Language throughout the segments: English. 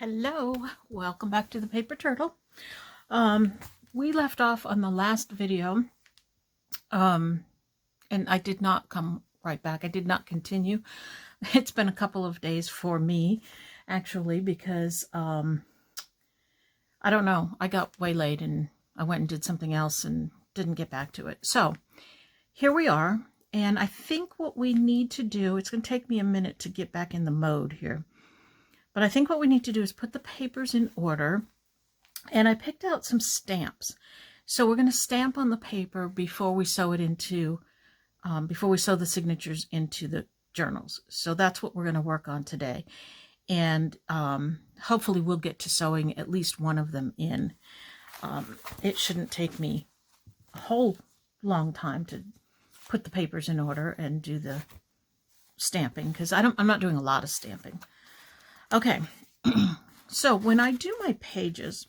Hello, welcome back to the Paper Turtle. We left off on the last video, and I did not come right back. I did not continue. It's been a couple of days for me, actually, because I don't know. I got waylaid and I went and did something else and didn't get back to it. So here we are, and I think what we need to do, it's going to take me a minute to get back in the mode here. But I think what we need to do is put the papers in order. And I picked out some stamps. So we're going to stamp on the paper before we sew it into, before we sew the signatures into the journals. So that's what we're going to work on today. And hopefully we'll get to sewing at least one of them in. It shouldn't take me a whole long time to put the papers in order and do the stamping, because I'm not doing a lot of stamping. Okay, so when I do my pages,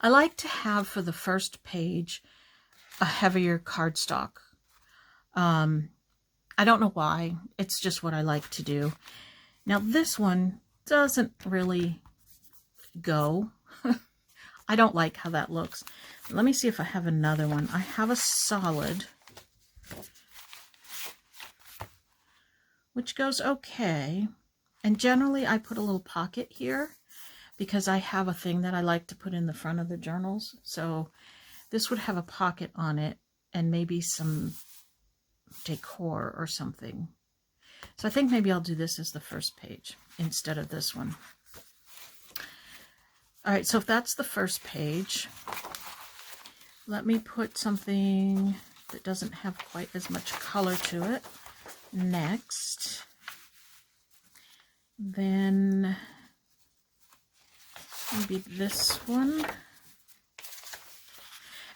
I like to have for the first page a heavier cardstock. I don't know why, it's just what I like to do. Now this one doesn't really go. I don't like how that looks. Let me see if I have another one. I have a solid, which goes okay. And generally I put a little pocket here because I have a thing that I like to put in the front of the journals. So this would have a pocket on it and maybe some decor or something. So I think maybe I'll do this as the first page instead of this one. All right, so if that's the first page, let me put something that doesn't have quite as much color to it next. Then maybe this one.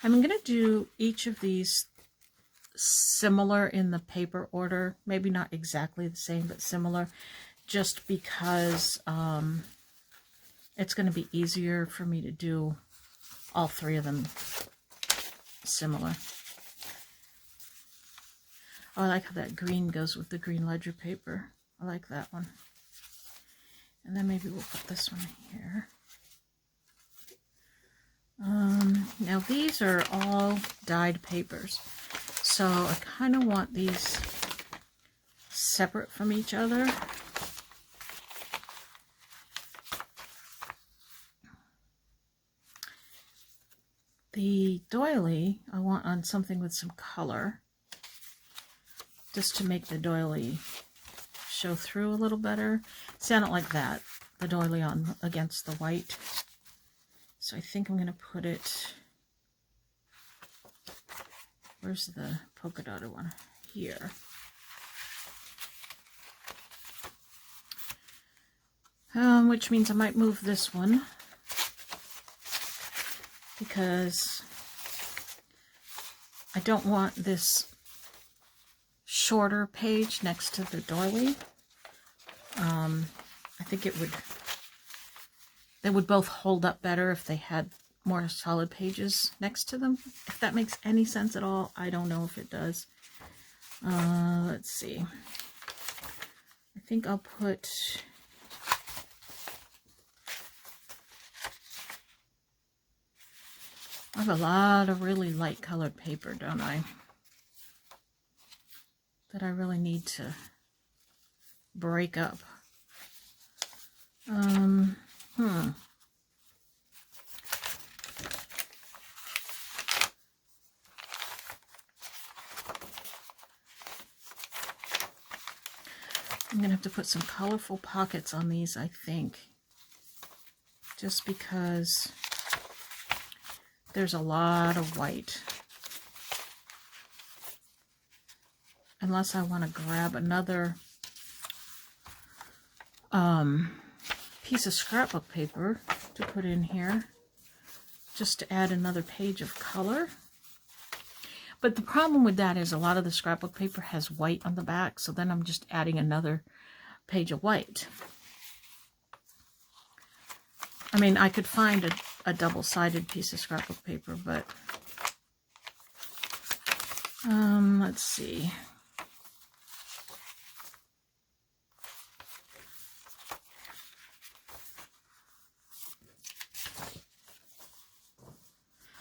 I'm going to do each of these similar in the paper order. Maybe not exactly the same, but similar, just because it's going to be easier for me to do all three of them similar. Oh, I like how that green goes with the green ledger paper. I like that one. And then maybe we'll put this one here. Now these are all dyed papers. So I kind of want these separate from each other. The doily I want on something with some color, just to make the doily show through a little better. See, I don't like that, the doily on against the white. So I think I'm going to put it, where's the polka dotted one? Here. Which means I might move this one, because I don't want this shorter page next to the doily. I think they would both hold up better if they had more solid pages next to them. If that makes any sense at all, I don't know if it does. Let's see. I think I'll put... I have a lot of really light colored paper, don't I? That I really need to break up. I'm gonna have to put some colorful pockets on these, I think, just because there's a lot of white. Unless I want to grab another piece of scrapbook paper to put in here, just to add another page of color. But the problem with that is a lot of the scrapbook paper has white on the back, so then I'm just adding another page of white. I mean, I could find a double-sided piece of scrapbook paper, but let's see.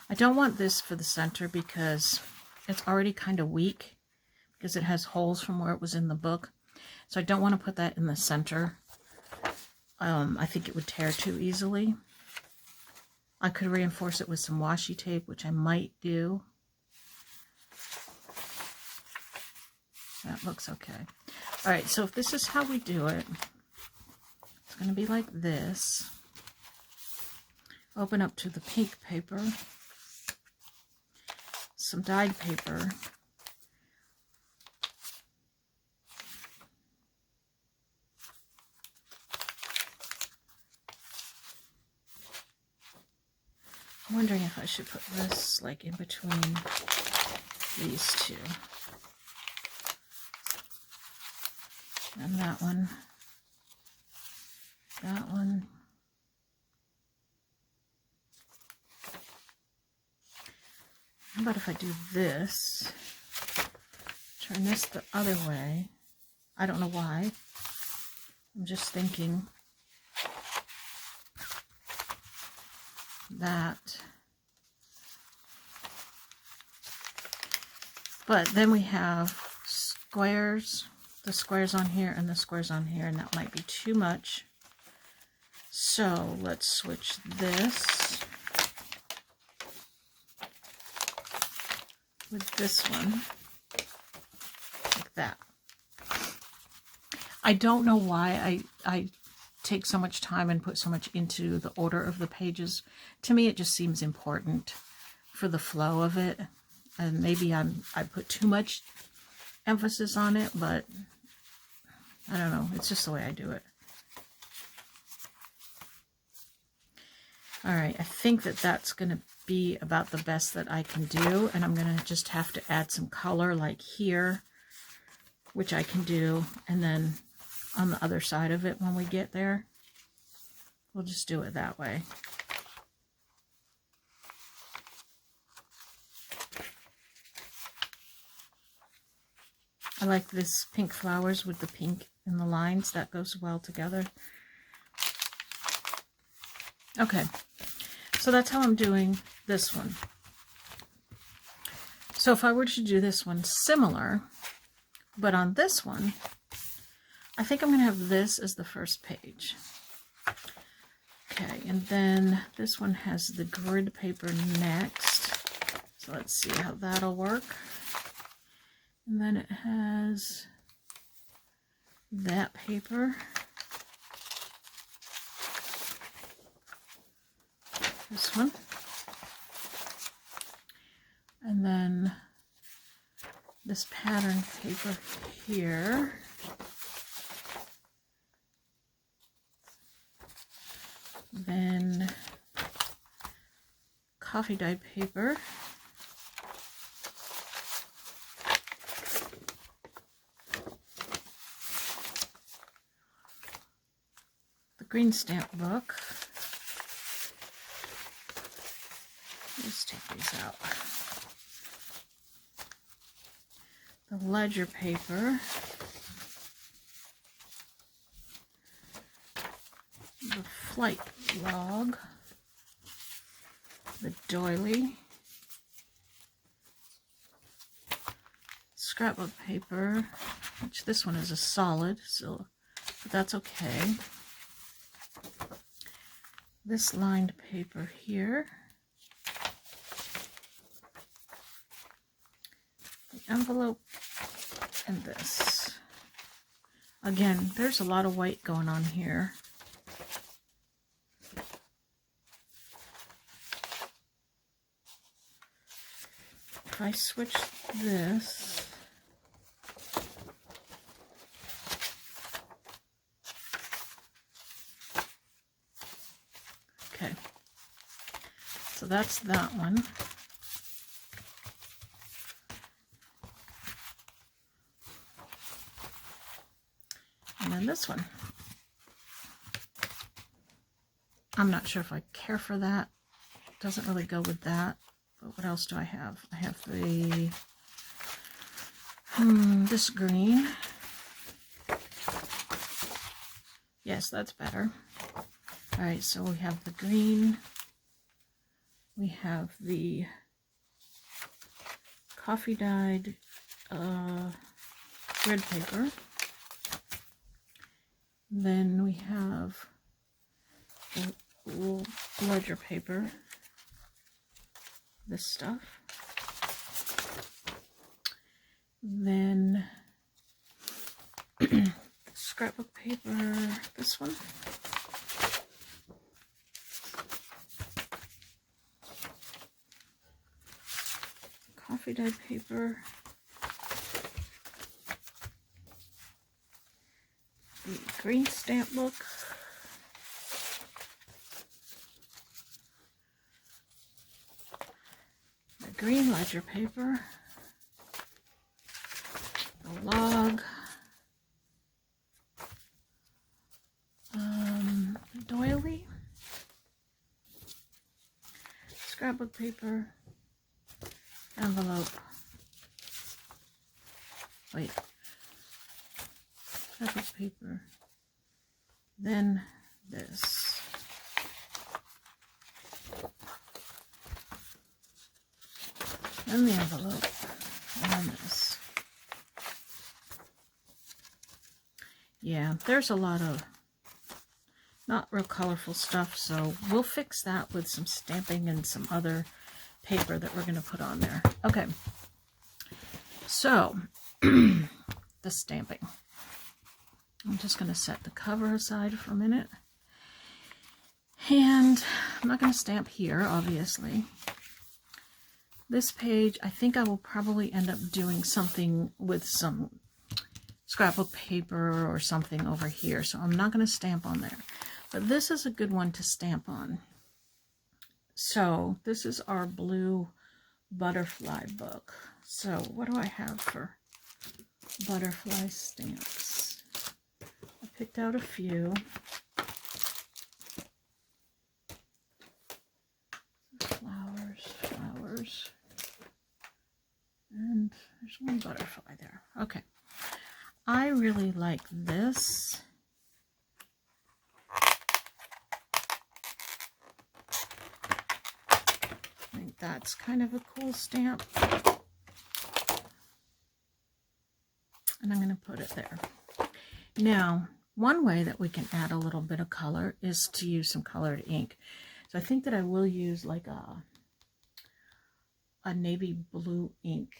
I don't want this for the center because it's already kind of weak because it has holes from where it was in the book. So I don't want to put that in the center. I think it would tear too easily. I could reinforce it with some washi tape, which I might do. That looks okay. All right, so if this is how we do it, it's going to be like this. Open up to the pink paper, some dyed paper, I'm wondering if I should put this like in between these two. And that one. That one. How about if I do this? Turn this the other way. I don't know why. I'm just thinking that. But then we have squares, the squares on here and the squares on here, and that might be too much. So let's switch this with this one, like that. I don't know why I take so much time and put so much into the order of the pages. To me, it just seems important for the flow of it. And maybe I put too much emphasis on it, but I don't know. It's just the way I do it. All right, I think that that's going to be about the best that I can do. And I'm going to just have to add some color like here, which I can do. And then on the other side of it when we get there, we'll just do it that way. I like this pink flowers with the pink in the lines. That goes well together. Okay, so that's how I'm doing this one. So if I were to do this one similar, but on this one, I think I'm going to have this as the first page. Okay, and then this one has the grid paper next. So let's see how that'll work. And then it has that paper. This one. And then this pattern paper here. Then coffee dyed paper. The green stamp book. Let's take these out. The ledger paper. The flight log. The doily. Scrapbook paper, which this one is a solid, so but that's okay. This lined paper here. The envelope and this. Again, there's a lot of white going on here. If I switch this, okay, so that's that one. And then this one. I'm not sure if I care for that. It doesn't really go with that. But what else do I have? I have the this green. Yes, that's better. All right, so we have the green, We have the coffee dyed grid paper. Then we have the ledger paper, this stuff. Then scrapbook paper, this one. Coffee dyed paper. The green stamp book. The green ledger paper. The log. Doily. Scrapbook paper. Envelope. Wait. Scrapbook paper. Then this. Then the envelope. And then this. Yeah, there's a lot of not real colorful stuff, so we'll fix that with some stamping and some other paper that we're going to put on there. Okay, so the stamping. I'm just going to set the cover aside for a minute. And I'm not going to stamp here, obviously. This page, I think I will probably end up doing something with some scrapbook paper or something over here. So I'm not going to stamp on there. But this is a good one to stamp on. So this is our blue butterfly book. So what do I have for butterfly stamps? I picked out a few. Flowers, flowers. And there's one butterfly there. Okay. I really like this. I think that's kind of a cool stamp. And I'm going to put it there. Now, one way that we can add a little bit of color is to use some colored ink. So I think that I will use like a navy blue ink.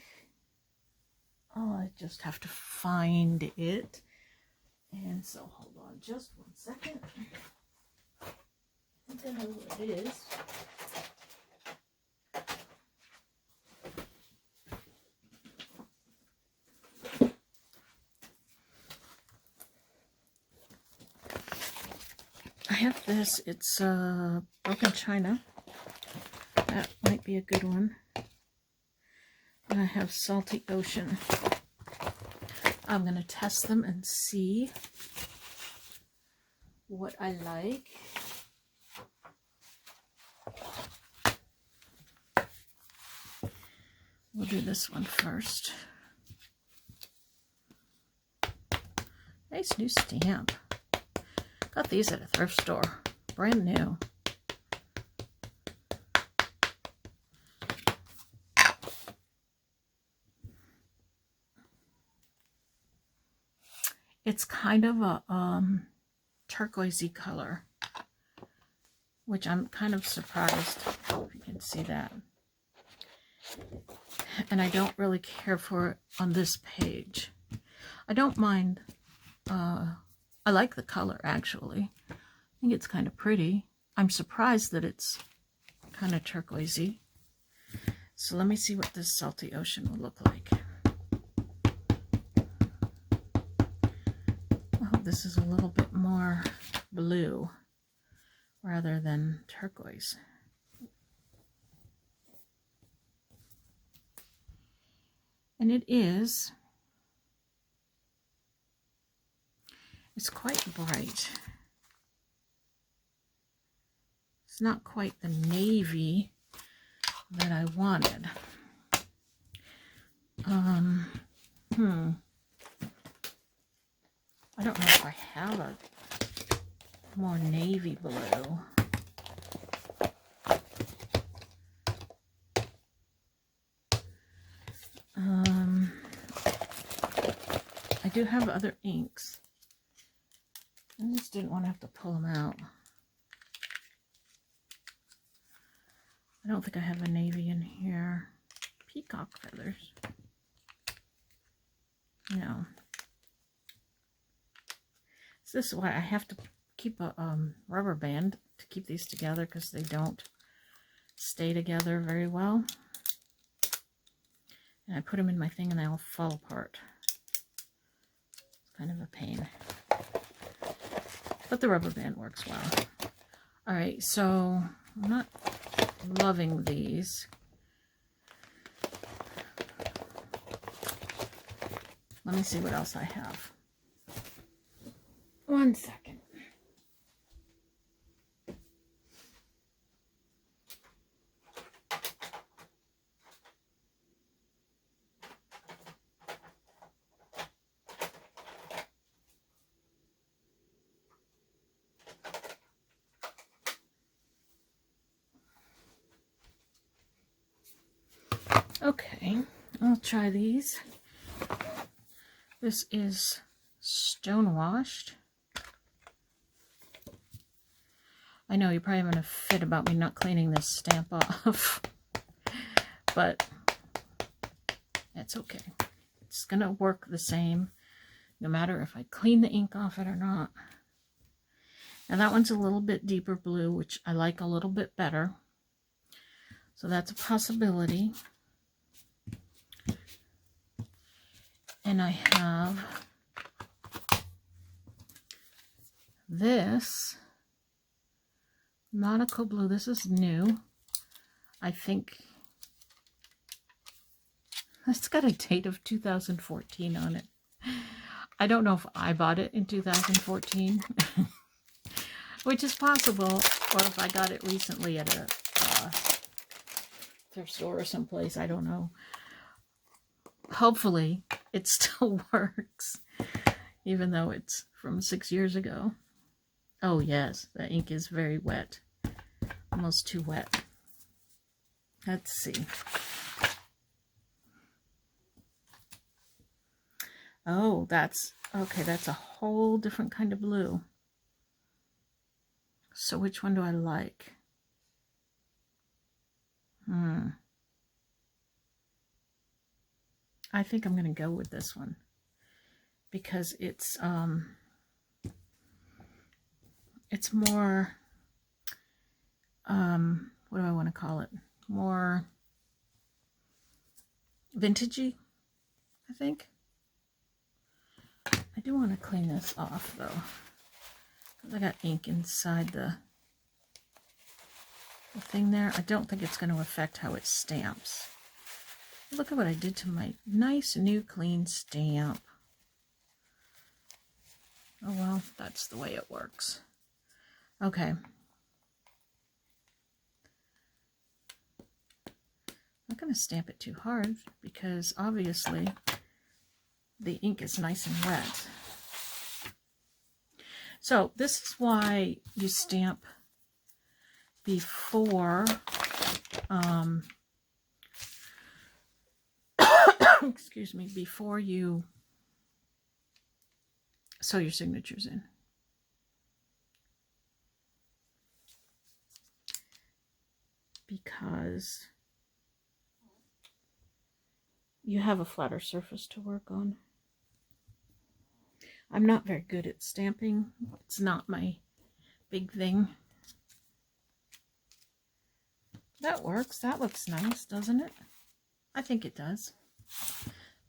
Oh, I just have to find it. And so hold on just 1 second. I think I know what it is. I have this. It's Broken China. That might be a good one. And I have Salty Ocean. I'm going to test them and see what I like. We'll do this one first. Nice new stamp. Got these at a thrift store. Brand new. It's kind of a turquoisey color, which I'm kind of surprised, if you can see that. And I don't really care for it on this page. I don't mind. I like the color, actually. I think it's kind of pretty. I'm surprised that it's kind of turquoisey. So let me see what this Salty Ocean will look like. Oh, this is a little bit more blue rather than turquoise. And it's quite bright. It's not quite the navy that I wanted. I don't know if I have a more navy blue. do have other inks. I just didn't want to have to pull them out. I don't think I have a navy in here. Peacock feathers. No. So this is why I have to keep a rubber band to keep these together, because they don't stay together very well. And I put them in my thing and they all fall apart. It's kind of a pain. But the rubber band works well. Alright, so I'm not loving these. Let me see what else I have. 1 second. Okay, I'll try these. This is Stonewashed. I know you're probably having a fit about me not cleaning this stamp off, but it's okay. It's going to work the same, no matter if I clean the ink off it or not. Now that one's a little bit deeper blue, which I like a little bit better. So that's a possibility. And I have this Nautical Blue. This is new. I think it's got a date of 2014 on it. I don't know if I bought it in 2014, which is possible, or if I got it recently at a thrift store or someplace. I don't know. Hopefully it still works, even though it's from 6 years ago. Oh yes, the ink is very wet. Almost too wet. Let's see. Oh, that's okay. That's a whole different kind of blue. So which one do I like? I think I'm going to go with this one because it's more what do I want to call it? More vintagey, I think. I do want to clean this off though, because I got ink inside the thing there. I don't think it's going to affect how it stamps. Look at what I did to my nice new clean stamp. Oh well, that's the way it works. Okay. I'm not going to stamp it too hard because obviously the ink is nice and wet. So this is why you stamp before excuse me, before you sew your signatures in. Because you have a flatter surface to work on. I'm not very good at stamping. It's not my big thing. That works. That looks nice, doesn't it? I think it does.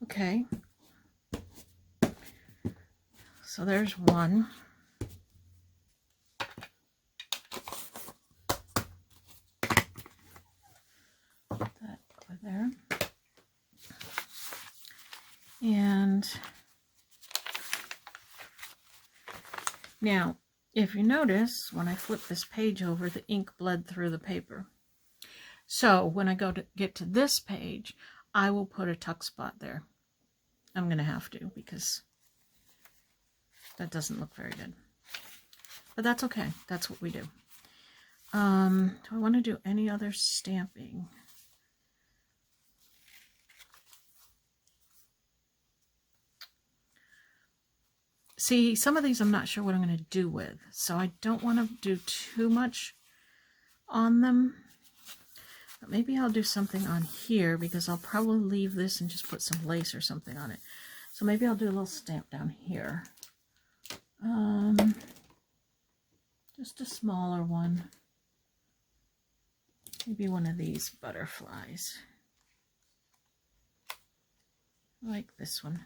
Okay. So there's one. Put that over there. And now, if you notice, when I flip this page over, the ink bled through the paper. So when I go to get to this page, I will put a tuck spot there. I'm going to have to because that doesn't look very good. But that's okay. That's what we do. Do I want to do any other stamping? see, some of these I'm not sure what I'm going to do with, so I don't want to do too much on them. But maybe I'll do something on here, because I'll probably leave this and just put some lace or something on it. So maybe I'll do a little stamp down here. Just a smaller one. Maybe one of these butterflies. I like this one.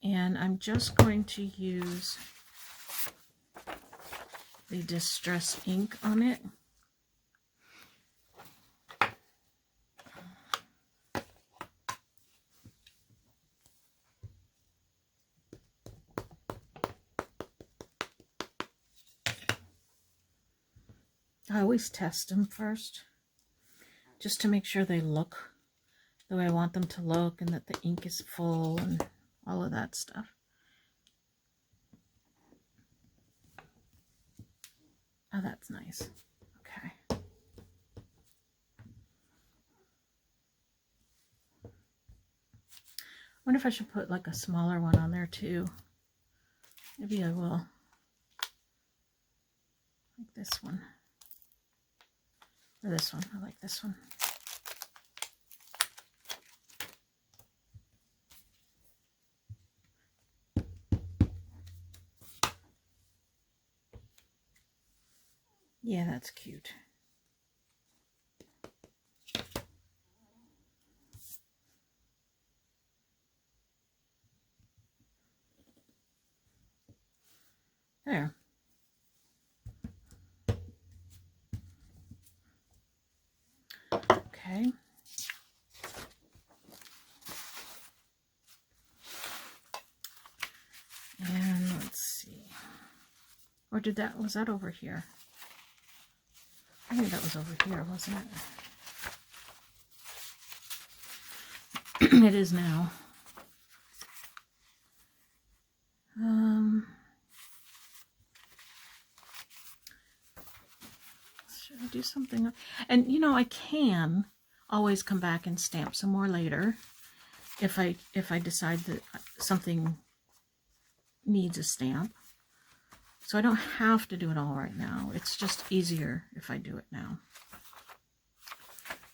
And I'm just going to use the Distress ink on it. I always test them first, just to make sure they look the way I want them to look, and that the ink is full and all of that stuff. Oh, that's nice. Okay. I wonder if I should put like a smaller one on there too. Maybe I will. Like this one. Or this one. I like this one. Yeah, that's cute. There. Okay. And let's see. Or was that over here? I think that was over here, wasn't it? It is now. Should I do something? And you know, I can always come back and stamp some more later if I decide that something needs a stamp. So I don't have to do it all right now. It's just easier if I do it now.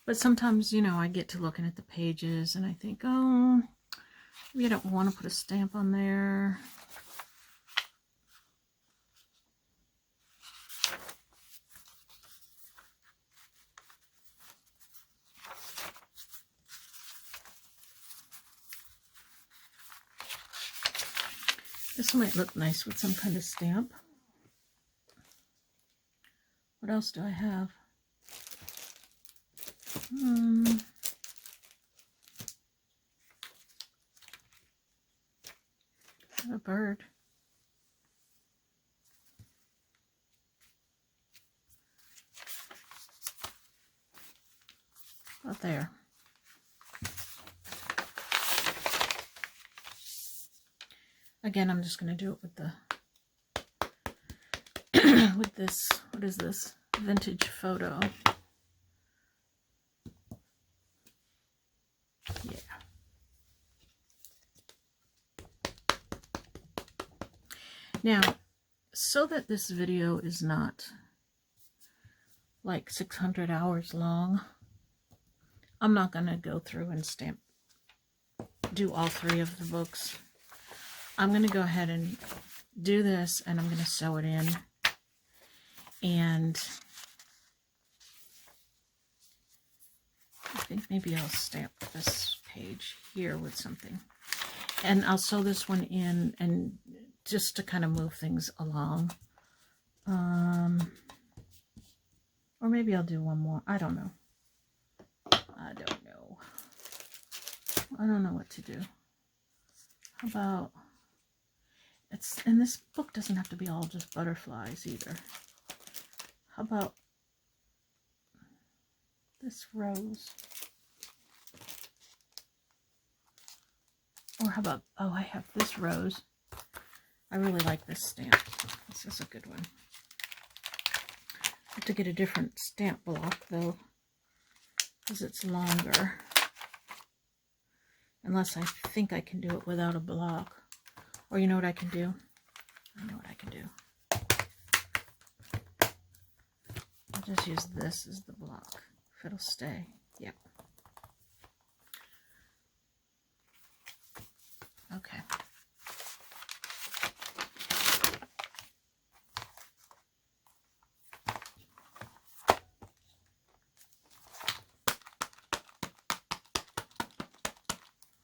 But sometimes, you know, I get to looking at the pages and I think, oh, maybe I don't want to put a stamp on there. This might look nice with some kind of stamp. What else do I have? A bird. Out there. Again, I'm just going to do it with the with this. What is this? Vintage photo. Yeah. Now, so that this video is not like 600 hours long, I'm not going to go through and do all 3 of the books. I'm going to go ahead and do this, and I'm going to sew it in. And I think maybe I'll stamp this page here with something. And I'll sew this one in, and just to kind of move things along. Or maybe I'll do one more. I don't know. I don't know what to do. How about... And this book doesn't have to be all just butterflies either. How about this rose? Or how about, oh, I have this rose. I really like this stamp. This is a good one. I have to get a different stamp block though, because it's longer. Unless I think I can do it without a block. Or you know what I can do? I know what I can do. I'll just use this as the block. If it'll stay. Yep. Okay.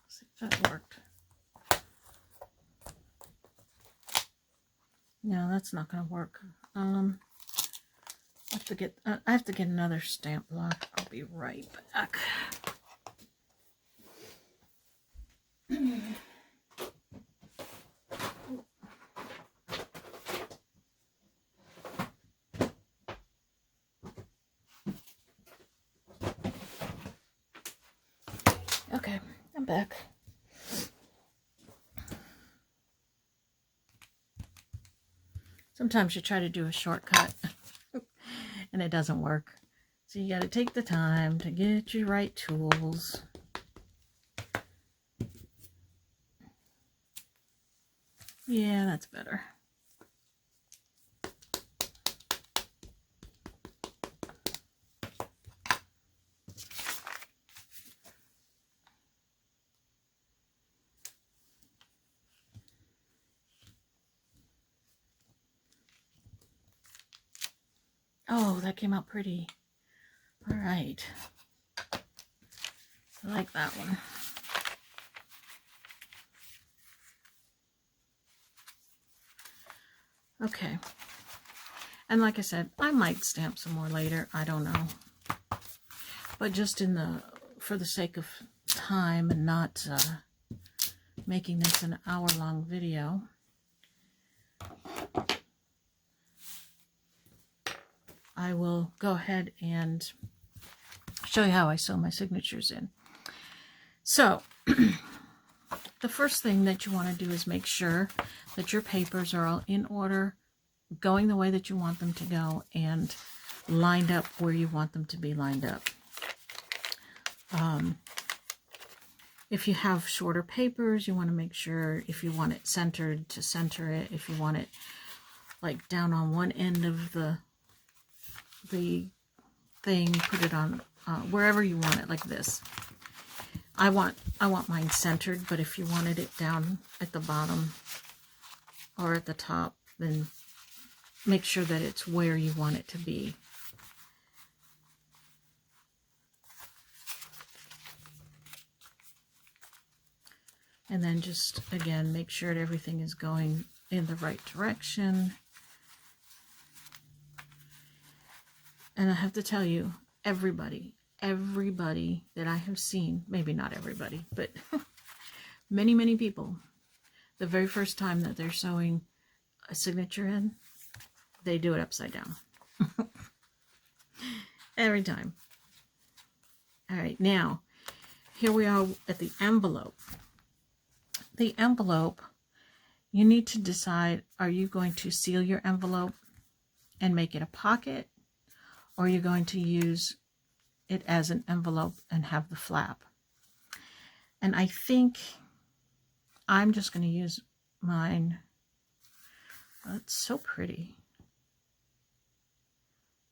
See if that worked. No, that's not going to work. I have to get another stamp block. I'll be right back. Okay, I'm back. Sometimes you try to do a shortcut and it doesn't work. So you got to take the time to get your right tools. Yeah, that's better. Oh, that came out pretty. All right. I like that one. Okay. And like I said, I might stamp some more later. I don't know. But just for the sake of time and not making this an hour-long video, I will go ahead and show you how I sew my signatures in. So, the first thing that you want to do is make sure that your papers are all in order, going the way that you want them to go, and lined up where you want them to be lined up. If you have shorter papers, you want to make sure, if you want it centered, to center it. If you want it like down on one end of the thing, put it on wherever you want it, like this. I want mine centered, but if you wanted it down at the bottom or at the top, then make sure that it's where you want it to be. And then just, again, make sure that everything is going in the right direction. And I have to tell you, everybody that I have seen, maybe not everybody, but many, many people, the very first time that they're sewing a signature in, they do it upside down. Every time. All right, now, here we are at the envelope. The envelope, you need to decide, are you going to seal your envelope and make it a pocket, or are you going to use it as an envelope and have the flap? And I think I'm just going to use mine. Oh, it's so pretty.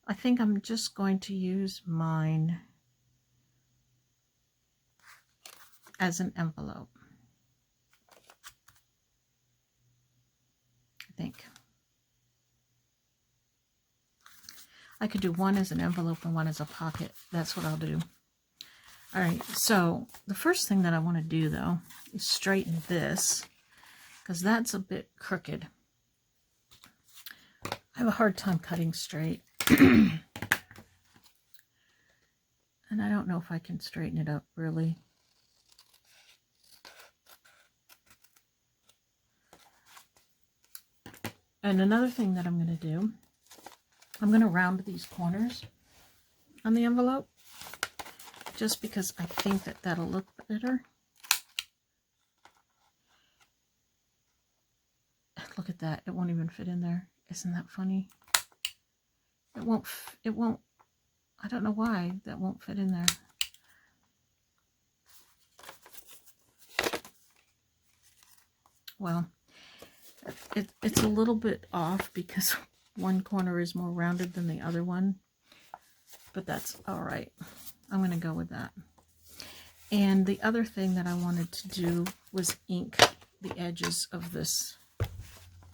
I think I'm just going to use mine as an envelope. I think. I could do one as an envelope and one as a pocket. That's what I'll do. All right, so the first thing that I want to do, though, is straighten this, because that's a bit crooked. I have a hard time cutting straight. And I don't know if I can straighten it up, really. And another thing that I'm going to do, I'm going to round these corners on the envelope, just because I think that that'll look better. Look at that. It won't even fit in there. Isn't that funny? It won't, I don't know why that won't fit in there. well, it's a little bit off because one corner is more rounded than the other one, but that's all right. I'm going to go with that. And the other thing that I wanted to do was ink the edges of this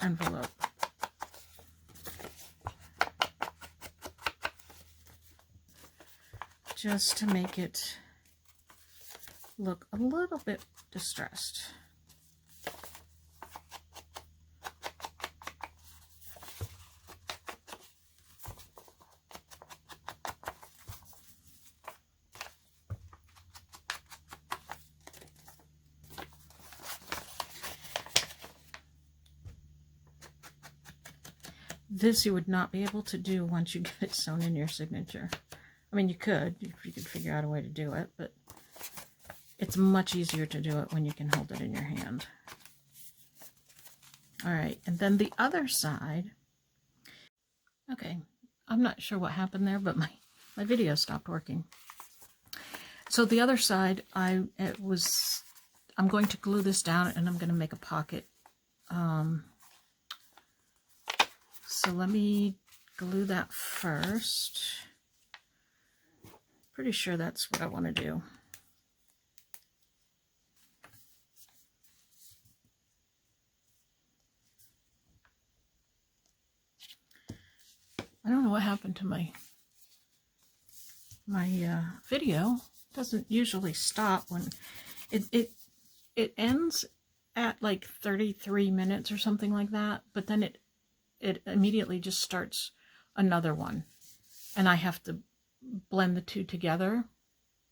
envelope. Just to make it look a little bit distressed. This you would not be able to do once you get it sewn in your signature. I mean, you could, if you could figure out a way to do it, but it's much easier to do it when you can hold it in your hand. All right, and then the other side. Okay, I'm not sure what happened there, but my video stopped working. So the other side, I'm going to glue this down and I'm going to make a pocket. So let me glue that first. Pretty sure that's what I want to do. I don't know what happened to my video. It doesn't usually stop when it ends at like 33 minutes or something like that, but then it immediately just starts another one, and I have to blend the two together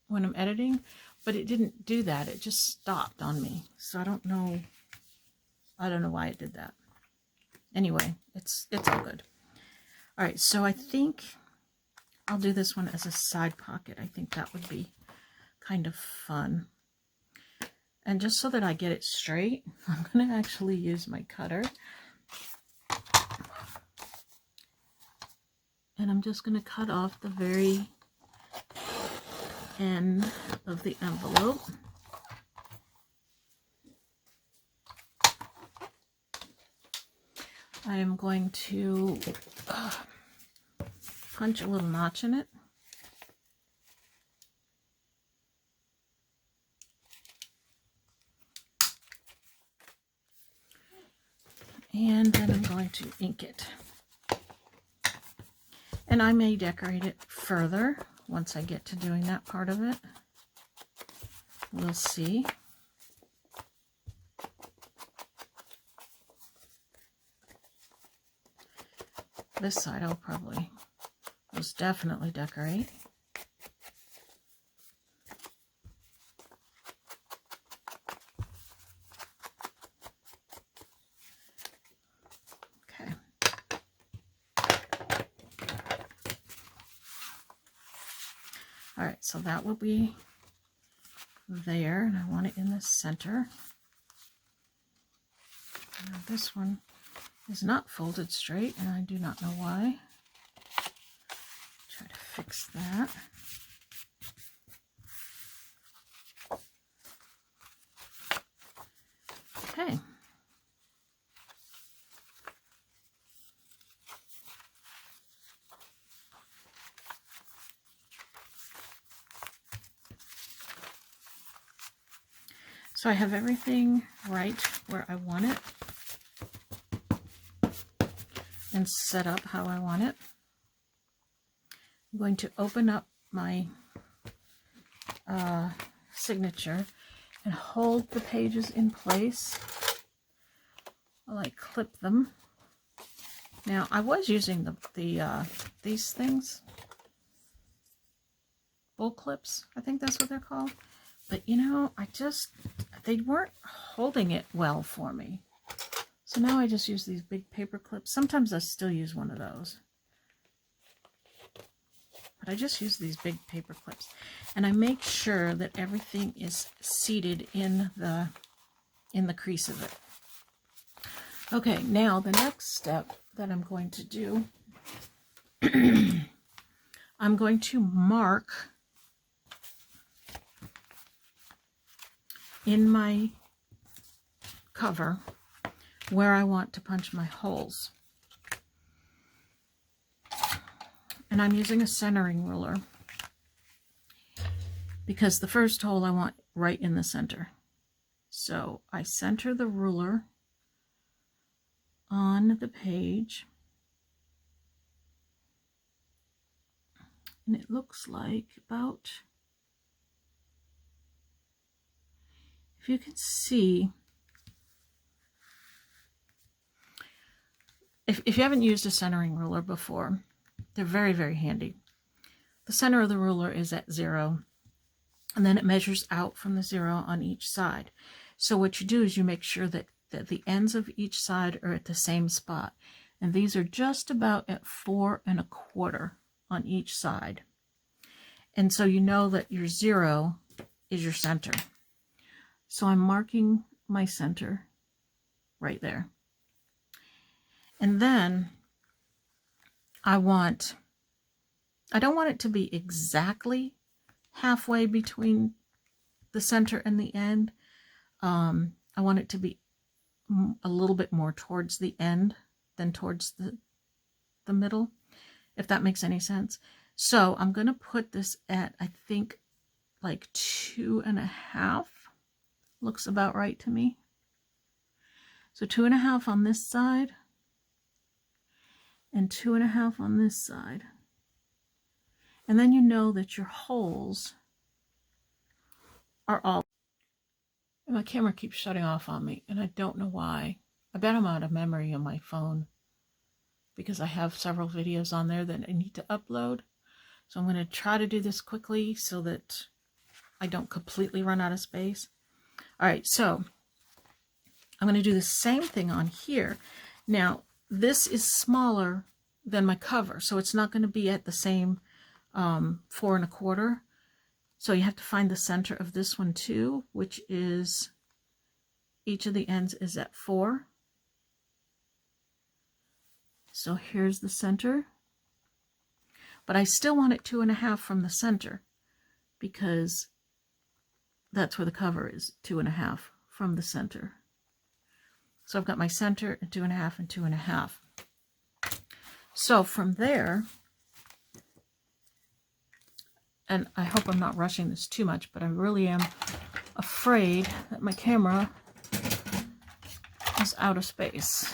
when I'm editing, but it didn't do that. It just stopped on me, so I don't know why it did that. Anyway, it's all good. All right, so I think I'll do this one as a side pocket. I think that would be kind of fun. And just so that I get it straight, I'm going to actually use my cutter. And I'm just going to cut off the very end of the envelope. I am going to punch a little notch in it. And then I'm going to ink it. And I may decorate it further once I get to doing that part of it. We'll see. This side I'll probably most definitely decorate. Okay. All right, so that will be there, and I want it in the center. Now this one is not folded straight, and I do not know why. Try to fix that. Okay. So I have everything right where I want it and set up how I want it. I'm going to open up my signature and hold the pages in place while I clip them. Now I was using these things, bull clips, I think that's what they're called, but you know, they weren't holding it well for me. So now I just use these big paper clips. Sometimes I still use one of those, but I just use these big paper clips, and I make sure that everything is seated in the crease of it. Okay, now the next step that I'm going to do, I'm going to mark in my cover where I want to punch my holes. And I'm using a centering ruler because the first hole I want right in the center. So I center the ruler on the page, and it looks like about, if you can see, if you haven't used a centering ruler before, they're very, very handy. The center of the ruler is at 0, and then it measures out from the 0 on each side. So what you do is you make sure that the ends of each side are at the same spot. And these are just about at 4 1/4 on each side. And so you know that your 0 is your center. So I'm marking my center right there. And then I don't want it to be exactly halfway between the center and the end. I want it to be a little bit more towards the end than towards the middle, if that makes any sense. So I'm going to put this at, I think, like 2.5. Looks about right to me. So 2.5 on this side and 2.5 on this side. And then you know that your holes are all... And my camera keeps shutting off on me, and I don't know why. I bet I'm out of memory on my phone because I have several videos on there that I need to upload. So I'm going to try to do this quickly so that I don't completely run out of space. All right, so I'm going to do the same thing on here. Now, this is smaller than my cover, so it's not going to be at the same 4 1/4. So you have to find the center of this one too, which is, each of the ends is at 4. So here's the center. But I still want it 2.5 from the center because that's where the cover is, 2.5 from the center. So I've got my center and 2.5 and 2.5. So from there, and I hope I'm not rushing this too much, but I really am afraid that my camera is out of space.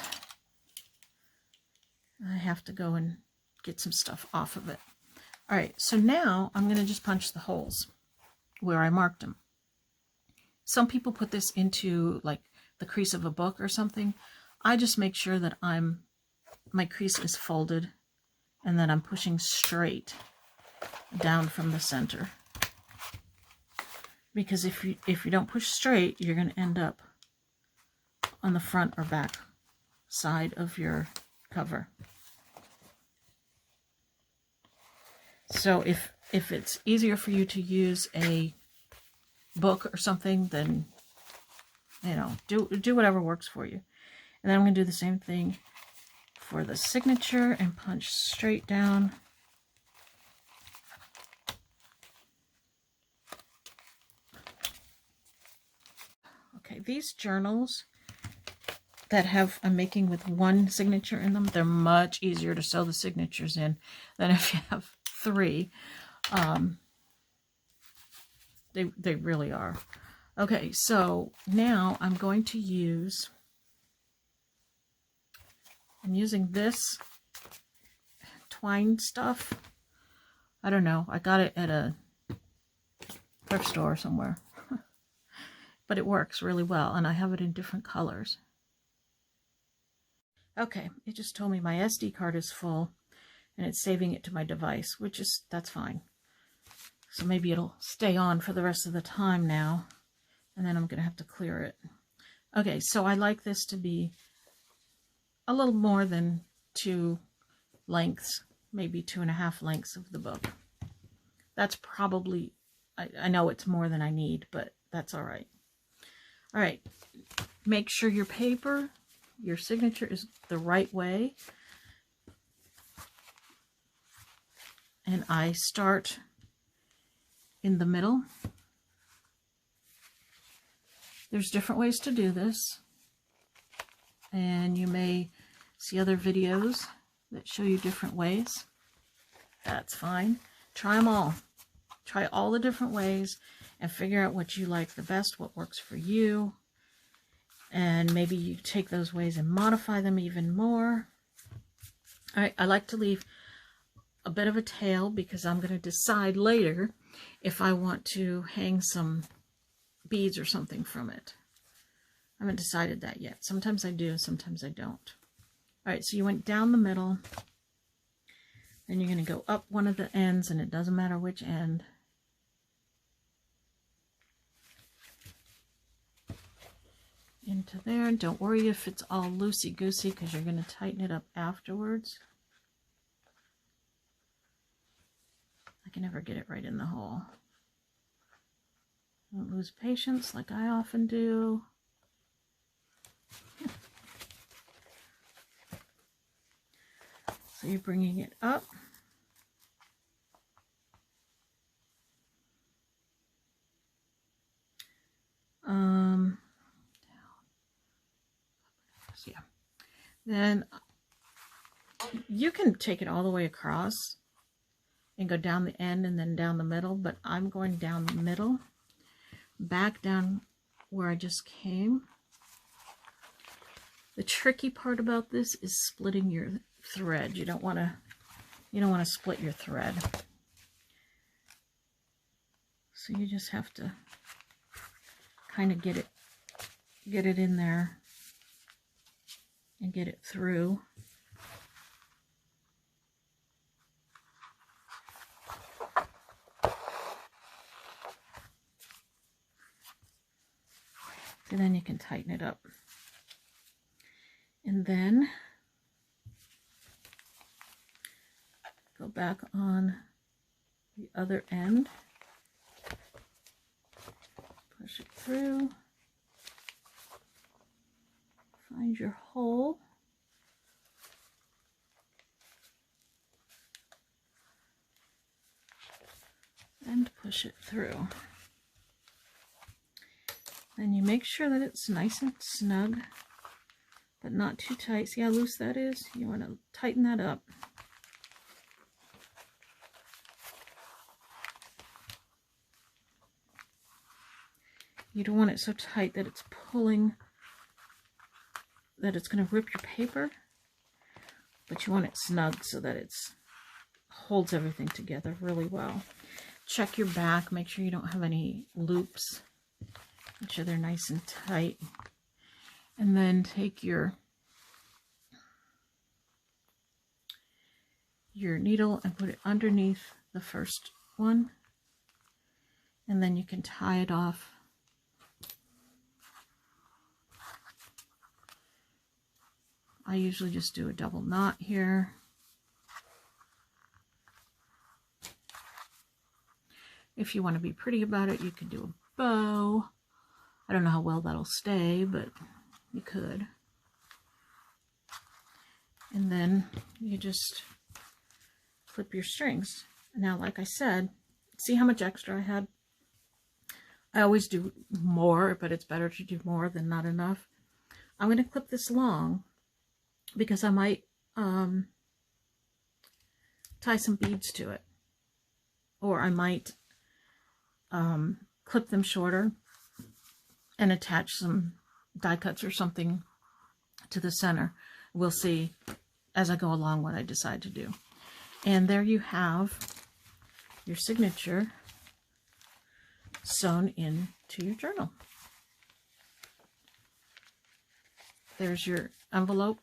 I have to go and get some stuff off of it. All right, so now I'm going to just punch the holes where I marked them. Some people put this into like the crease of a book or something. I just make sure that my crease is folded and that I'm pushing straight down from the center. Because if you don't push straight, you're going to end up on the front or back side of your cover. So if it's easier for you to use a book or something, then do whatever works for you. And then I'm going to do the same thing for the signature and punch straight down. Okay, these journals that I'm making with one signature in them, they're much easier to sew the signatures in than if you have 3. They really are. Okay, so now I'm using this twine stuff. I don't know, I got it at a thrift store somewhere. But it works really well, and I have it in different colors. Okay, it just told me my SD card is full, and it's saving it to my device, that's fine. So maybe it'll stay on for the rest of the time now, and then I'm going to have to clear it. Okay, so I like this to be a little more than 2 lengths, maybe 2.5 lengths of the book. That's probably, I know it's more than I need, but that's all right. All right, make sure your paper, your signature is the right way. And I start in the middle. There's different ways to do this. and you may see other videos that show you different ways. That's fine. Try them all. Try all the different ways and figure out what you like the best, what works for you. And maybe you take those ways and modify them even more. I like to leave a bit of a tail because I'm going to decide later if I want to hang some beads or something from it. I haven't decided that yet. Sometimes I do, sometimes I don't. Alright, so you went down the middle. Then you're going to go up one of the ends, and it doesn't matter which end. Into there. Don't worry if it's all loosey-goosey because you're going to tighten it up afterwards. I can never get it right in the hole. Don't lose patience like I often do. So you're bringing it up. Down. So yeah. Then you can take it all the way across and go down the end and then down the middle, but I'm going down the middle, back down where I just came. The tricky part about this is splitting your thread. You don't want to split your thread. So you just have to kind of get it in there and get it through. And then you can tighten it up. And then go back on the other end. Push it through. Find your hole. And push it through. Then you make sure that it's nice and snug, but not too tight. See how loose that is? You want to tighten that up. You don't want it so tight that it's pulling, that it's going to rip your paper, but you want it snug so that it holds everything together really well. Check your back, make sure you don't have any loops. Make sure they're nice and tight. And then take your needle and put it underneath the first one. And then you can tie it off. I usually just do a double knot here. If you want to be pretty about it, you could do a bow. I don't know how well that'll stay, but you could. And then you just clip your strings. Now, like I said, see how much extra I had? I always do more, but it's better to do more than not enough. I'm going to clip this long because I might tie some beads to it. Or I might clip them shorter and attach some die cuts or something to the center. We'll see as I go along what I decide to do. And there you have your signature sewn into your journal. There's your envelope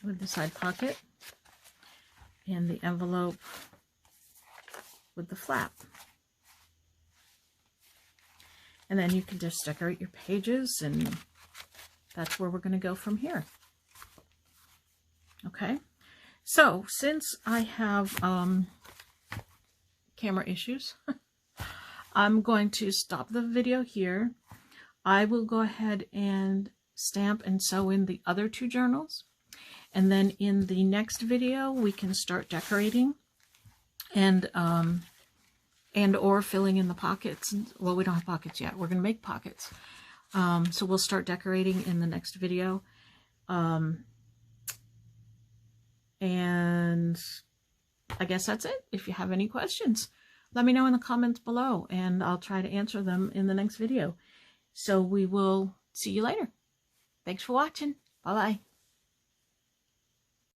with the side pocket and the envelope with the flap. And then you can just decorate your pages, and that's where we're going to go from here. Okay, so since I have camera issues, I'm going to stop the video here. I will go ahead and stamp and sew in the other two journals, and then in the next video we can start decorating and or filling in the pockets. Well, we don't have pockets yet. We're going to make pockets. So we'll start decorating in the next video. And I guess that's it. If you have any questions, let me know in the comments below, and I'll try to answer them in the next video. So we will see you later. Thanks for watching. Bye-bye.